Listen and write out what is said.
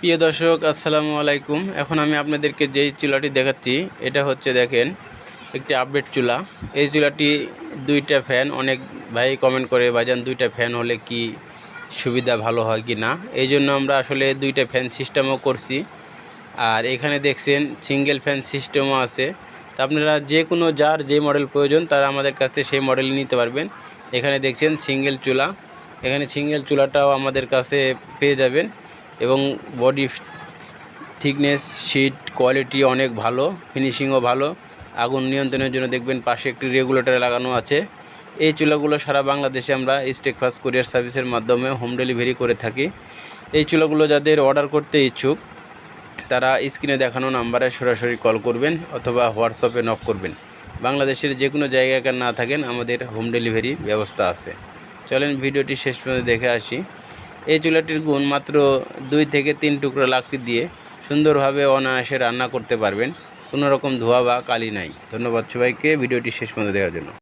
প্রিয় দর্শক আসসালামু আলাইকুম। এখন আমি আপনাদেরকে যেই চুলাটি দেখাচ্ছি এটা হচ্ছে দেখেন একটি আপডেট চুলা। এই চুলাটি দুইটা ফ্যান, অনেক ভাই কমেন্ট করে ভাইজান দুইটা ফ্যান হলে কি সুবিধা ভালো হয় কি না, এই জন্য আমরা আসলে দুইটা ফ্যান সিস্টেমও করছি। আর এখানে দেখছেন সিঙ্গেল ফ্যান সিস্টেমও আছে। তা আপনারা যে কোনো যার যে মডেল প্রয়োজন তারা আমাদের কাছ থেকে সেই মডেল নিতে পারবেন। এখানে দেখছেন সিঙ্গেল চুলা, এখানে সিঙ্গেল চুলাটাও আমাদের কাছে পেয়ে যাবেন এবং বডি থিকনেস শীট কোয়ালিটি অনেক ভালো, ফিনিশিংও ভালো। আগুন নিয়ন্ত্রণের জন্য দেখবেন পাশে একটি রেগুলেটর লাগানো আছে। এই চুলাগুলো সারা বাংলাদেশে আমরা স্টেকফাস্ট কুরিয়ার সার্ভিসের মাধ্যমে হোম ডেলিভারি করে থাকি। এই চুলাগুলো যাদের অর্ডার করতে ইচ্ছুক তারা স্ক্রিনে দেখানো নাম্বারে সরাসরি কল করবেন অথবা হোয়াটসঅ্যাপে নক করবেন। বাংলাদেশের যে কোনো জায়গায় না থাকেন আমাদের হোম ডেলিভারি ব্যবস্থা আছে। চলেন ভিডিওটি শেষ পর্যন্ত দেখে আসি। এই চুলাটির গুণ মাত্র 2 থেকে 3 টুকরো লাকড়ি দিয়ে সুন্দরভাবে অনায়াসে রান্না করতে পারবেন, কোনো রকম ধোঁয়া বা কালি নাই। ধন্যবাদ সবাইকে ভিডিওটি শেষ পর্যন্ত দেখার জন্য।